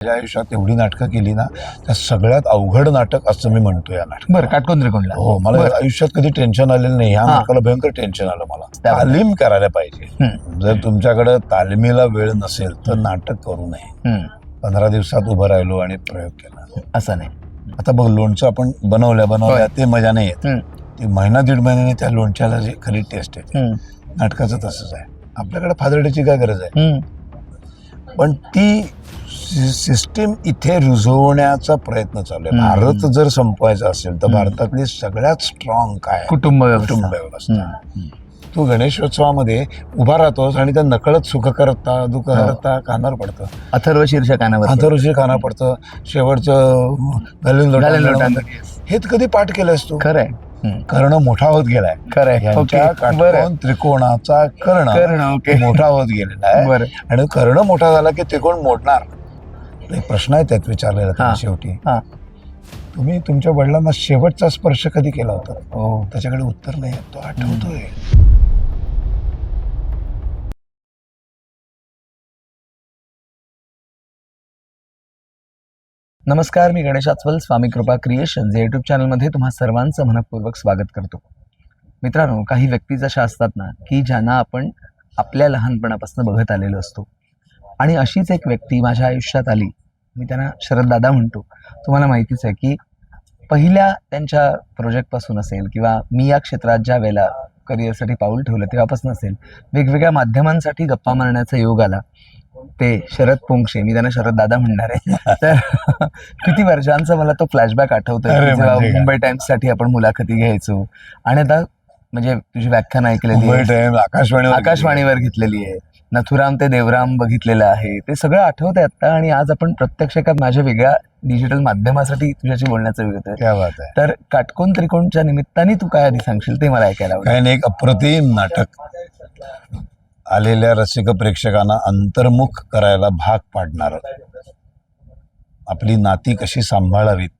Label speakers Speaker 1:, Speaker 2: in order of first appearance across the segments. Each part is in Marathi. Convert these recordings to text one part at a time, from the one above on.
Speaker 1: माझ्या आयुष्यात एवढी नाटकं केली ना, त्या सगळ्यात अवघड नाटक असं मी म्हणतो या नाटक.
Speaker 2: बरं, काटकोन त्रिकोणला.
Speaker 1: हो, मला आयुष्यात कधी टेन्शन आलेलं नाही. ह्या नाटकाला भयंकर टेन्शन आलं मला. तालीम करायला पाहिजे. जर तुमच्याकडे तालमीला वेळ नसेल तर नाटक करू नये. 15 दिवसात उभं राहिलो आणि प्रयोग केला
Speaker 2: असं नाही.
Speaker 1: आता बघ, लोणचं आपण बनवल्या ते मजा नाही येत. ती महिना दीड महिन्याने त्या लोणच्याला जी खरी टेस्ट येते. नाटकाचं तसंच आहे. आपल्याकडे फादरड्याची काय गरज आहे, पण ती सिस्टीम इथे रुजवण्याचा प्रयत्न चालू आहे. भारत जर संपवायचा असेल तर भारतातली सगळ्यात स्ट्रॉंग काय
Speaker 2: कुटुंब
Speaker 1: व्यवस्था. तू गणेशोत्सवामध्ये उभा राहतोस आणि त्या नकळत सुख करता दुःख करता कानावर पडतं.
Speaker 2: अथर्व शीर्ष कानावर
Speaker 1: अंतरुषी काना पडतं. शेवटचं हे कधी पाठ केलंस तू?
Speaker 2: खरंय.
Speaker 1: कर्ण मोठा होत गेलाय. यांच्या काटकोन त्रिकोणाचा कर्ण मोठा होत गेलेला आहे आणि कर्ण मोठा झाला की त्रिकोण मोडणार. एक प्रश्न आहे त्यात विचारलेला शेवटी, तुम्ही तुमच्या वडिलांना शेवटचा स्पर्श कधी केला होता? त्याच्याकडे उत्तर नाही, तो आठवतोय.
Speaker 2: नमस्कार, मी गणेश आचवल, स्वामी कृपा क्रिएशन्स या युट्यूब चॅनलमध्ये तुम्हा सर्वांचं मनपूर्वक स्वागत करतो. मित्रांनो, काही व्यक्तीच अशा असतात ना की ज्यांना आपण आपल्या लहानपणापासून बघत आलेलो असतो, आणि अशीच एक व्यक्ती माझ्या आयुष्यात आली. मी त्यांना शरद दादा म्हणतो. तुम्हाला माहितीच आहे की पहिल्या त्यांच्या प्रोजेक्टपासून असेल किंवा मी या क्षेत्रात ज्या वेळेला करिअरसाठी पाऊल ठेवलं तेव्हापासून असेल, वेगवेगळ्या माध्यमांसाठी गप्पा मारण्याचा योग आला. ते शरद पोंक्षे, मी त्यांना शरद दादा म्हणणार आहे. तर किती वर्षांचा मला तो फ्लॅशबॅक आठवतोय, जेव्हा मुंबई टाइम्स साठी आपण मुलाखती घ्यायचो. आणि आता म्हणजे तुझी व्याख्यान ऐकलेली आहे, आकाशवाणीवर घेतलेली आहे, नथुराम ते देवराम बघितलेलं आहे, ते सगळं आठवत आहे आता. आणि आज आपण प्रत्यक्ष एका माझ्या वेगळ्या डिजिटल माध्यमासाठी तुझ्याशी बोलण्याचा वेळ होतोय. तर काटकोन त्रिकोणच्या निमित्ताने तू काय आधी सांगशील ते मला ऐकायला आवडेल.
Speaker 1: एक अप्रतिम नाटक आलेल्या रसिक प्रेक्षकांना अंतर्मुख करायला भाग पाडणार. आपली नाती कशी सांभाळावीत,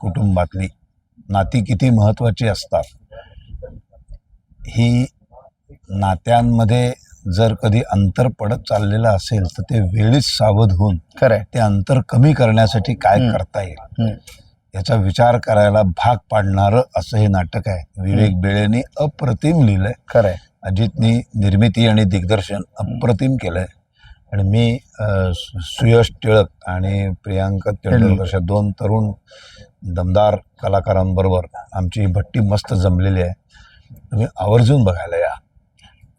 Speaker 1: कुटुंबातली नाती किती महत्वाची असतात, ही नात्यांमध्ये जर कधी अंतर पडत चाललेलं असेल तर ते वेळीच सावध होऊन ते अंतर कमी करण्यासाठी काय करता येईल याचा विचार करायला भाग पाडणारं असं हे नाटक आहे. विवेक बेळेंनी अप्रतिम लिहिलंय.
Speaker 2: खरंय.
Speaker 1: अजितनी निर्मिती आणि दिग्दर्शन अप्रतिम केलंय. आणि मी सुयश टिळक आणि प्रियांका तेंडुलकर अशा 2 तरुण दमदार कलाकारांबरोबर आमची भट्टी मस्त जमलेली आहे. तुम्ही आवर्जून बघायला या.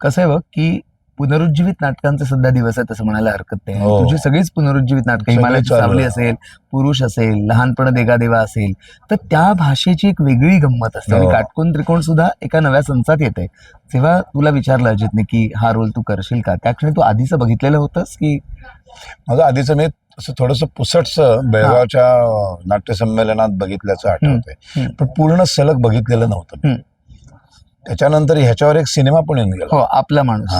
Speaker 2: कसं आहे बघ की पुनरुज्जीवित नाटकांचे सध्या दिवस आहेत असं म्हणायला हरकत नाही. तुझी सगळीच पुनरुज्जीवित नाटकं, हिमालयाची सावली असेल, पुरुष असेल, लहानपण देगा देवा असेल, तर त्या भाषेची एक वेगळी गंमत असते. आणि काटकोन त्रिकोण सुद्धा एका नव्या संचात येते. जेव्हा तुला विचारलं अजितने की हा रोल तू करशील का, त्या क्षणी तू आधीच बघितलेलं होतंस की?
Speaker 1: माझं आधीचं मी असं थोडंसं पुसटचं बेळगावच्या नाट्य संमेलनात बघितल्याचं आठवतंय, पण पूर्ण सलग बघितलेलं नव्हतं. त्याच्यानंतर ह्याच्यावर एक सिनेमा पण येऊन गेला,
Speaker 2: आपला माणूस.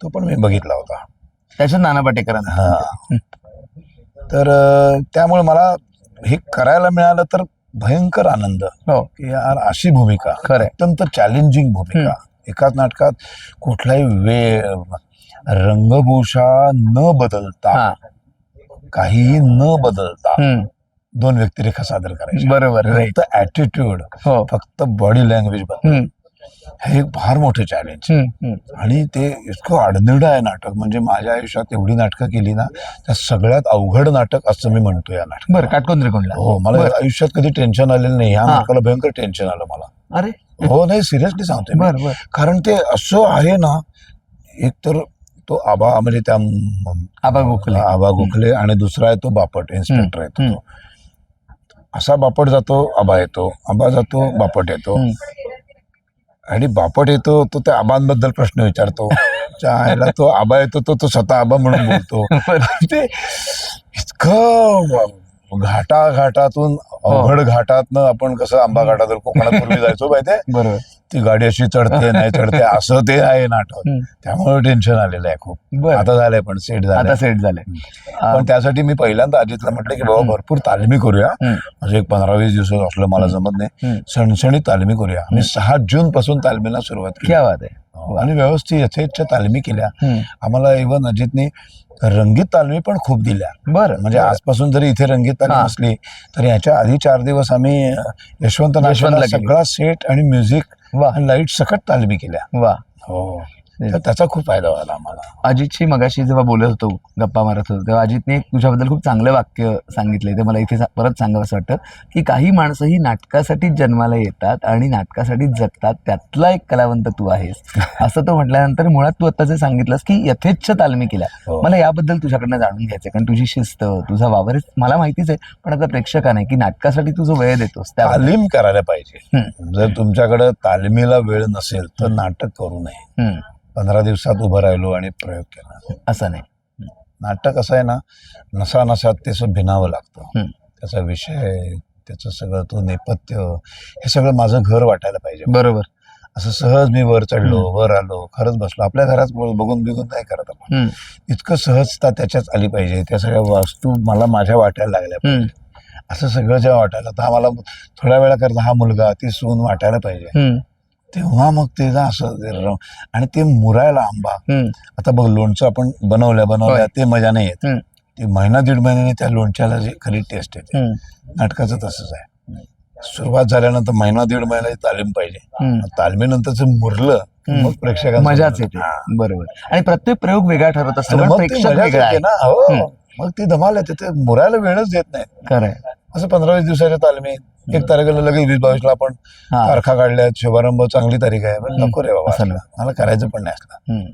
Speaker 1: तो पण मी बघितला होता,
Speaker 2: त्याच्यात नाना पाटेकरांना.
Speaker 1: तर त्यामुळे मला हे करायला मिळालं तर भयंकर आनंद की यार अशी भूमिका, अत्यंत चॅलेंजिंग भूमिका. एकाच नाटकात कुठलाही रंगभूषा न बदलता, काहीही न बदलता 2 व्यक्तिरेखा सादर करायची.
Speaker 2: बरोबर.
Speaker 1: फक्त ऍटिट्यूड, फक्त बॉडी लँग्वेज बदल, हे एक फार मोठं चॅलेंज. आणि ते इतकं आडनिडं आहे नाटक. म्हणजे माझ्या आयुष्यात एवढी नाटकं केली ना, त्या सगळ्यात अवघड नाटक असं मी म्हणतो या नाटक.
Speaker 2: बरं, काटकोन त्रिकोणला.
Speaker 1: हो, मला आयुष्यात कधी टेन्शन आलेलं नाही. ह्या नाटकाला भयंकर टेन्शन आलं मला.
Speaker 2: अरे
Speaker 1: हो, नाही, सिरियसली सांगतोय. कारण ते असं आहे ना, एक तर तो आबा, म्हणजे त्या आबा गोखले, आणि दुसरा आहे तो बापट, इन्स्पेक्टर येतो. तो असा बापट जातो, आबा येतो, आबा जातो, बापट येतो. आणि बापट येतो तो त्या आबांबद्दल प्रश्न विचारतो. तो आबा येतो तो स्वतः आबा म्हणून बोलतो. ते इतकं घाटातून, अवघड घाटातनं आपण कसं आंबा घाटात कोकणात पूर्वी जायचो माहितीये, बरोबर, ती गाडी अशी चढते नाही चढते, असं ते आहे नाटक. त्यामुळे टेन्शन आलेलं आहे खूप. आता झालंय, पण सेट झालंय. पण त्यासाठी मी पहिल्यांदा अजितला म्हटलं की बाबा भरपूर तालमी करूया. म्हणजे एक 15-20 दिवस असलं मला जमत नाही, सणसणीत तालमी करूया. आम्ही 6 जून पासून तालमीला सुरुवात केली. आणि व्यवस्थित यथेच्छ तालमी केल्या. आम्हाला इव्हन अजितने रंगीत तालमी पण खूप दिल्या.
Speaker 2: बरं,
Speaker 1: म्हणजे आजपासून जरी इथे रंगीत तालीम असली तरी ह्याच्या आधी 4 दिवस आम्ही यशवंत नाशिकला सगळा सेट आणि म्युझिक आणि लाईट सकट तालमी केल्या.
Speaker 2: वा,
Speaker 1: हो, तर त्याचा खूप फायदा झाला आम्हाला.
Speaker 2: अजितशी मगाशी जेव्हा बोलत होतो, गप्पा मारत होतो, तेव्हा अजितने तुझ्याबद्दल खूप चांगलं वाक्य सांगितलंय. ते मला इथे परत सांगावं असं वाटतं की काही माणसं ही नाटकासाठीच जन्माला येतात आणि नाटकासाठीच जगतात, त्यातला एक कलावंत तू आहेस असं तो म्हटल्यानंतर मुळात तू आता जे सांगितलंस की यथेच्छ तालमी केल्या. मला याबद्दल तुझ्याकडनं जाणून घ्यायचं, कारण तुझी शिस्त, तुझा वावर मला माहितीच आहे, पण आता प्रेक्षकांना की नाटकासाठी तू जो वेळ देतोस
Speaker 1: तालीम करायला पाहिजे. जर तुमच्याकडे तालमीला वेळ नसेल तर नाटक करू नये. 15 दिवसात उभं राहिलो आणि प्रयोग केला
Speaker 2: असं नाही.
Speaker 1: नाटक असं आहे ना, नसा नसात त्याचं भिनावं लागतं. त्याचा विषय, त्याचं सगळं तो नेपथ्य, हे सगळं माझं घर वाटायला पाहिजे.
Speaker 2: बरोबर.
Speaker 1: असं सहज मी वर चढलो, वर आलो, खरंच बसलो. आपल्या घरात बघून नाही करत आपण. इतकं सहजता त्याच्यात आली पाहिजे. त्या सगळ्या वस्तू मला माझ्या वाटायला लागल्या पाहिजे. असं सगळं जेव्हा वाटायला, तर आम्हाला थोड्या वेळा करता हा मुलगा, ती सून वाटायला पाहिजे. तेव्हा मग ते असं, आणि ते मुरायला आंबा. आता बघ, लोणचं आपण बनवल्या ते मजा नाही येत. ते महिना 1.5 महिन्याने त्या लोणच्याला जी खरी टेस्ट येते. नाटकाचं तसंच आहे. सुरुवात झाल्यानंतर महिना 1.5 महिन्याची तालीम पाहिजे. तालमीनंतर मुरलं मग प्रेक्षकांना
Speaker 2: मजाच येते. बरोबर. आणि प्रत्येक प्रयोग वेगळा ठरत असतो,
Speaker 1: मग ती धमाल येते. ते मुरायला वेळच देत नाही.
Speaker 2: खरंय.
Speaker 1: असं 15-20 दिवसाच्या तालमीत 1 तारखेला लगेच 20-22ला आपण तारखा काढल्यात, शुभारंभ चांगली तारीख आहे, पण नको रे बाबा, मला करायचं पण नाही असलं.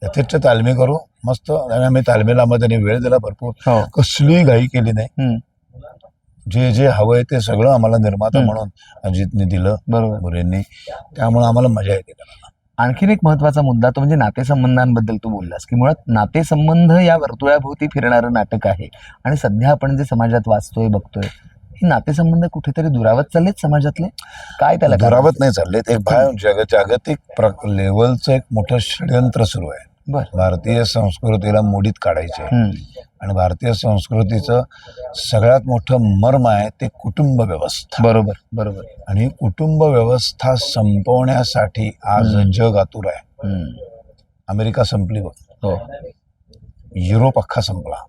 Speaker 1: यथेच्छ तालमी करू मस्त. आम्ही तालमीला मध्ये वेळ दिला भरपूर, कसली घाई केली नाही. जे जे हवंय ते सगळं आम्हाला निर्माता म्हणून अजितने दिलं, मुरेंनी. त्यामुळे आम्हाला मजा येते.
Speaker 2: आणखीन एक महत्वाचा मुद्दा तो म्हणजे नातेसंबंधांबद्दल तू बोललास की मुळात नातेसंबंध या वर्तुळाभोवती फिरणारं नाटक आहे. आणि सध्या आपण जे समाजात वाचतोय, बघतोय, हे नातेसंबंध कुठेतरी दुरावत चाललेत समाजातले. काय त्याला
Speaker 1: दुरावत नाही चाललेत. एक जागतिक लेवलचं एक मोठं षडयंत्र सुरू आहे. भारतीय संस्कृतीला मोडीत काढायचे. आणि भारतीय संस्कृतीचं सगळ्यात मोठं मर्म आहे ते कुटुंब व्यवस्था.
Speaker 2: बरोबर.
Speaker 1: आणि कुटुंब व्यवस्था संपवण्यासाठी आज जग आतुर आहे. अमेरिका संपली बघ, युरोप अख्खा संपला.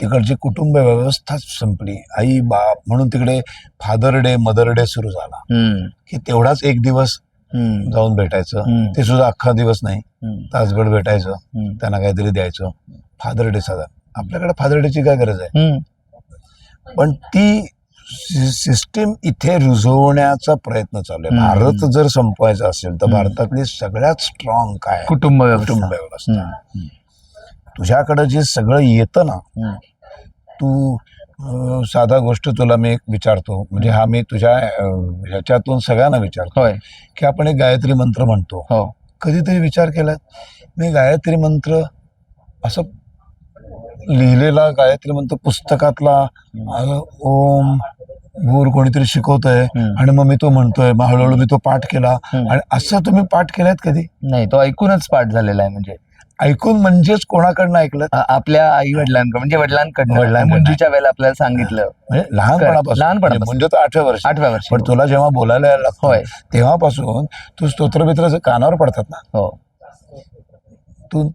Speaker 1: तिकडची कुटुंब व्यवस्था संपली. आई बाप म्हणून तिकडे फादर डे, मदर डे सुरू झाला की तेवढाच एक दिवस जाऊन भेटायचं. ते सुद्धा अख्खा दिवस नाही, तासभर भेटायचं, त्यांना काहीतरी द्यायचं. फादर डे साधा. आपल्याकडे फादर डेची काय गरज आहे? पण ती सिस्टीम इथे रुजवण्याचा प्रयत्न चालू आहे. भारत जर संपवायचा असेल तर भारतातली सगळ्यात स्ट्रॉंग काय?
Speaker 2: कुटुंब व्यवस्था.
Speaker 1: तुझ्याकडे जे सगळं येतं ना, तू साधा गोष्ट तुला मी एक विचारतो, म्हणजे हा मी तुझ्या ह्याच्यातून सगळ्यांना विचारतो की आपण एक गायत्री मंत्र म्हणतो. कधीतरी विचार केला मी गायत्री मंत्र असं लिहिलेला गायत्री मंत्र पुस्तकातला ओम भूर कोणीतरी शिकवतोय आणि मग मी तो म्हणतोय, मग हळूहळू मी तो पाठ केला. आणि असं तुम्ही पाठ केलात कधी?
Speaker 2: नाही, तो ऐकूनच पाठ झालेला आहे. म्हणजे
Speaker 1: ऐकून म्हणजेच कोणाकडनं ऐकलं?
Speaker 2: आपल्या आई वडिलांकडून, म्हणजे वडिलांकडनं. मुंजीच्या वेळेला आपल्याला सांगितलं, म्हणजे
Speaker 1: लहानपणापासून म्हणजे तो 8व्या वर्षी. पण तुला जेव्हा बोलायला यायला लागतं तेव्हापासून तू स्तोत्रबित्र कानावर पडतात ना. तू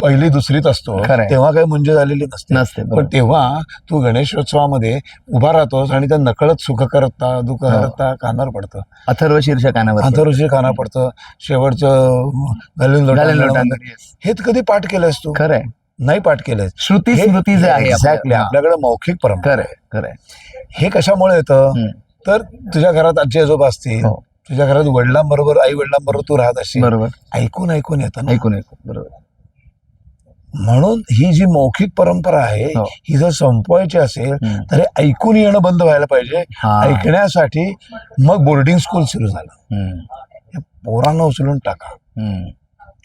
Speaker 1: पहिली दुसरीत असतो तेव्हा काही मुंज झालेली नसते. पण तेव्हा तू गणेशोत्सवामध्ये उभा राहतोस आणि त्या नकळत सुख करता दुःख करता कानावर पडतं.
Speaker 2: अथर्वशीर्ष
Speaker 1: कानावर पडतं. शेवटचं हे कधी पाठ केलंयस तू?
Speaker 2: खरंय,
Speaker 1: नाही पाठ केलंय.
Speaker 2: श्रुती स्मृती जे आहे
Speaker 1: एक्झॅक्टली आपल्याकडे मौखिक परंपरा.
Speaker 2: खरंय.
Speaker 1: हे कशामुळे येतं तर तुझ्या घरात आजी आजोबा असतील, तुझ्या घरात वडिलांबरोबर आई वडिलांबरोबर तू राहत असशील, ऐकून येतं ना.
Speaker 2: बरोबर.
Speaker 1: म्हणून ही जी मौखिक परंपरा आहे ही जर संपवायची असेल तर ऐकून येणं बंद व्हायला पाहिजे. ऐकण्यासाठी मग बोर्डिंग स्कूल सुरू झालं. पोरांना उचलून टाका,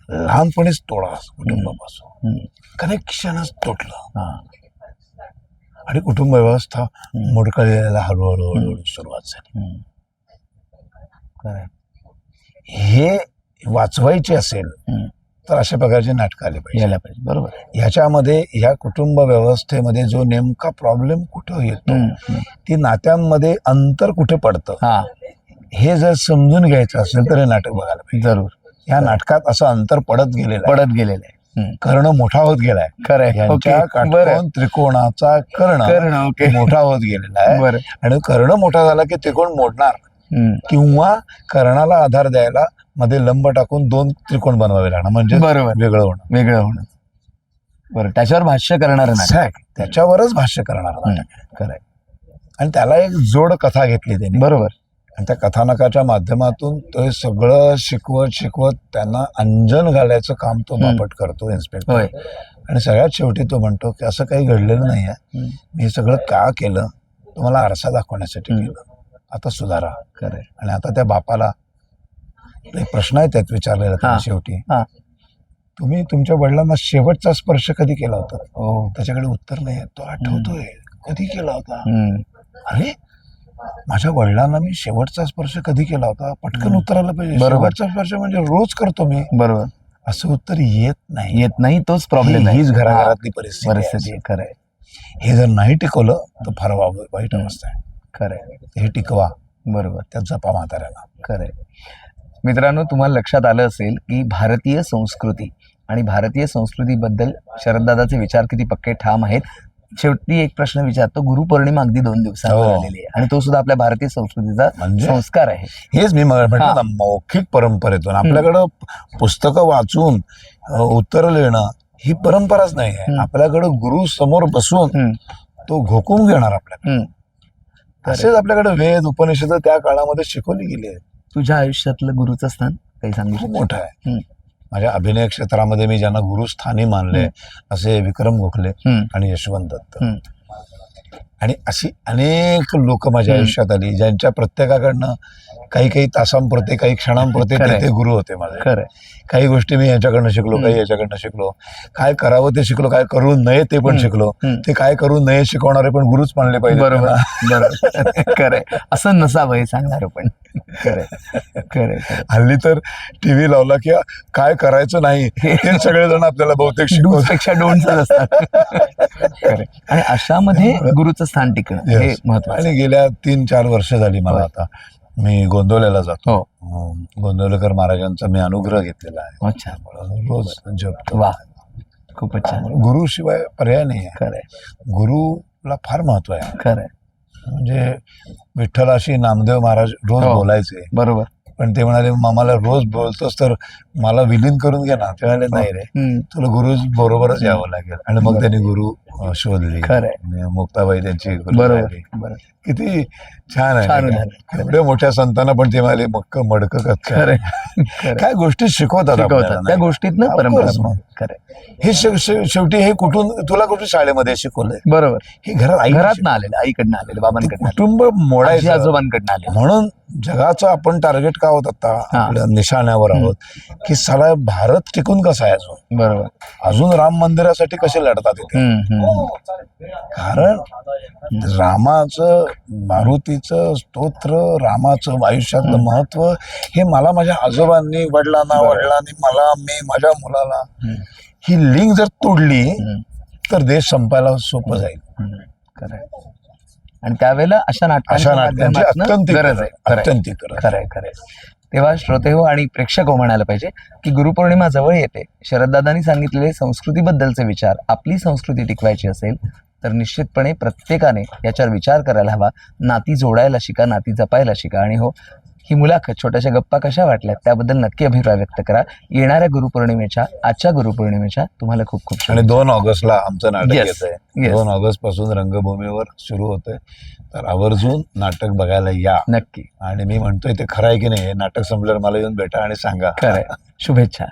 Speaker 1: लहानपणीच तोडा कुटुंबापासून. कनेक्शनच तुटलं आणि कुटुंब व्यवस्था मोडकळीला हळूहळू सुरुवात झाली. हे वाचवायचे असेल तर अशा प्रकारची नाटकं आली पाहिजे.
Speaker 2: बरोबर.
Speaker 1: ह्याच्यामध्ये ह्या कुटुंब व्यवस्थेमध्ये जो नेमका प्रॉब्लेम कुठं येतो, ती नात्यांमध्ये अंतर कुठे पडतं, हे जर समजून घ्यायचं असेल तर हे नाटक बघायला पाहिजे.
Speaker 2: जरूर.
Speaker 1: या नाटकात असं अंतर पडत गेलेलं आहे. कर्ण मोठा होत गेलाय.
Speaker 2: खरंय.
Speaker 1: यांच्या
Speaker 2: ओके. बरं.
Speaker 1: काटकोन त्रिकोणाचा कर्ण
Speaker 2: कर्ण. ओके.
Speaker 1: मोठा होत गेलेला आहे.
Speaker 2: बरं.
Speaker 1: आणि कर्ण मोठा झाला की त्रिकोण मोडणार किंवा कर्णाला आधार द्यायला मध्ये लंब टाकून 2 त्रिकोण बनवावे लागणार, म्हणजे
Speaker 2: बरोबर.
Speaker 1: वेगळं होणं.
Speaker 2: वेगळं होणं. बरं, त्याच्यावर भाष्य करणार नाटक.
Speaker 1: Exact. त्याच्यावरच भाष्य करणार नाटक.
Speaker 2: खरंय.
Speaker 1: आणि त्याला एक जोड कथा घेतली त्यांनी.
Speaker 2: बरोबर.
Speaker 1: आणि त्या कथानकाच्या माध्यमातून ते सगळं शिकवत त्यांना अंजन घालायचं काम तो बापट करतो, इन्स्पेक्टर.
Speaker 2: होय.
Speaker 1: आणि सगळ्यात शेवटी तो म्हणतो की असं काही घडलेलं नाहीये, मी हे सगळं का केलं, तुम्हाला आरसा दाखवण्यासाठी केलं, आता सुधारा.
Speaker 2: खरंय.
Speaker 1: आणि आता त्या बापाला एक प्रश्न आहे त्यात विचारलेला त्यांनी शेवटी, तुम्ही तुमच्या वडिलांना शेवटचा स्पर्श कधी केला होता? त्याच्याकडे उत्तर नाही, तो आठवतोय कधी केला होता. अरे माझ्या वडिलांना मी शेवटचा स्पर्श कधी केला होता, पटकन उत्तर आलं पाहिजे. शेवटचा स्पर्श म्हणजे रोज करतो मी.
Speaker 2: बरोबर.
Speaker 1: असं उत्तर येत नाही.
Speaker 2: तोच प्रॉब्लेम आहे.
Speaker 1: हीच घराघरातली परिस्थिती आहे.
Speaker 2: खरंय.
Speaker 1: हे जर नाही टिकवलं तर फार वाईट अवस्था आहे.
Speaker 2: खरंय.
Speaker 1: हे टिकवा.
Speaker 2: बरोबर.
Speaker 1: त्यात जपा म्हाताऱ्याला.
Speaker 2: खरंय. मित्रांनो, तुम्हाला लक्षात आलं असेल की भारतीय संस्कृती आणि भारतीय संस्कृतीबद्दल शरददादाचे विचार किती पक्के ठाम आहेत. शेवटी एक प्रश्न विचारतो, गुरुपौर्णिमा अगदी 2 दिवसांवर आलेली आहे आणि तो सुद्धा आपल्या भारतीय संस्कृतीचा संस्कार आहे.
Speaker 1: हेच मी म्हटलं ना, मौखिक परंपरेतून आपल्याकडं पुस्तकं वाचून उत्तर लिहिणं ही परंपराच नाही आहे. आपल्याकडं गुरु समोर बसून तो घोकून घेणार आपल्याकडे. असेच आपल्याकडे वेद उपनिषद त्या काळामध्ये शिकवली गेली आहेत.
Speaker 2: तुझ्या आयुष्यातलं गुरुचं स्थान काही सांगू
Speaker 1: खूप मोठं आहे. माझ्या अभिनय क्षेत्रामध्ये मी ज्यांना गुरुस्थानी मानले असे विक्रम गोखले आणि यशवंत दत्त, आणि अशी अनेक लोक माझ्या आयुष्यात आली ज्यांच्या प्रत्येकाकडनं काही तासांपुरते, काही क्षणांपुरते ते गुरु होते माझे.
Speaker 2: खरं.
Speaker 1: काही गोष्टी मी यांच्याकडनं शिकलो, काही याच्याकडनं शिकलो. काय करावं ते शिकलो, काय करू नये ते पण शिकलो. ते काय करू नये शिकवणारे पण गुरुच मानले पाहिजे.
Speaker 2: बरोबर. खरंय. असं नसावं हे सांगणार पण. खरंय.
Speaker 1: हल्ली तर टीव्ही लावला की काय करायचं नाही हे सगळेजण आपल्याला बहुतेक
Speaker 2: शिकवण्यापेक्षा डोंटच असतात. आणि अशामध्ये गुरुचं स्थान टिकणं हे महत्त्वाचं.
Speaker 1: आणि गेल्या 3-4 वर्ष झाली मला आता मी गोंदवल्याला जातो. गोंदवलेकर महाराजांचा मी अनुग्रह घेतलेला आहे.
Speaker 2: अच्छा.
Speaker 1: रोज जपतो.
Speaker 2: वा, खूपच छान.
Speaker 1: गुरु शिवाय पर्याय नाही आहे.
Speaker 2: खरंय.
Speaker 1: गुरुला फार महत्व आहे.
Speaker 2: खरंय.
Speaker 1: म्हणजे विठ्ठलाशी नामदेव महाराज रोज बोलायचे.
Speaker 2: बरोबर.
Speaker 1: पण ते म्हणाले, मामाला रोज बोलतोस तर मला विलीन करून घे ना. ते म्हणाले, नाही रे, तुला गुरु बरोबरच यावं लागेल. आणि मग त्यांनी गुरु शोधली. मुक्ताबाई त्यांची गुरु झाली. किती छान आहे. एवढ्या मोठ्या संतांना पण ते म्हणाले मक्क मडक काय गोष्टी शिकवतात
Speaker 2: त्या गोष्टीतनं परंपरा.
Speaker 1: हे शेवटी हे कुठून तुला कुठे शाळेमध्ये शिकवलंय?
Speaker 2: बरोबर.
Speaker 1: हे घरात
Speaker 2: आलेलं, आईकडनं आलेलं, बाबांकडनं,
Speaker 1: कुटुंब मोडायचं,
Speaker 2: आजोबांकडनं आलेलं.
Speaker 1: म्हणून जगाचं आपण टार्गेट का होत आता आपल्या निशाण्यावर आहोत की साला भारत टिकून कसा आहे अजून.
Speaker 2: बरोबर.
Speaker 1: अजून राम मंदिरासाठी कसे लढतात इथे. कारण रामाचं, मारुतीचं स्तोत्र, रामाचं आयुष्यातलं महत्व हे मला माझ्या आजोबांनी, वडिलांनी मला, मी माझ्या मुलाला, ही लिंक जर तोडली तर देश संपायला सोपं जाईल.
Speaker 2: आणि त्यावेळेला अशा नाटकांची अत्यंत गरज आहे. खरंय. तेव्हा श्रोते हो आणि प्रेक्षक हो म्हणायला पाहिजे की गुरुपौर्णिमा जवळ येते. शरददादांनी सांगितलेले संस्कृतीबद्दलचे विचार, आपली संस्कृती टिकवायची असेल तर निश्चितपणे प्रत्येकाने याच्यावर विचार करायला हवा. नाती जोडायला शिका, नाती जपायला शिका. आणि हो, ही मुलाखत, छोट्याशा गप्पा कशा वाटल्या त्याबद्दल नक्की अभिप्राय व्यक्त करा. येणाऱ्या गुरुपौर्णिमेच्या, आजच्या गुरुपौर्णिमेच्या तुम्हाला खूप खूप.
Speaker 1: आणि 2 ऑगस्टला आमचं नाटक येतंय. 2 ऑगस्ट पासून रंगभूमीवर सुरू होतंय. तर आवर्जून नाटक बघायला या
Speaker 2: नक्की.
Speaker 1: आणि मी म्हणतोय ते खरं आहे की नाही, हे नाटक संपल्यावर मला येऊन भेटा आणि सांगा.
Speaker 2: खरंय. शुभेच्छा.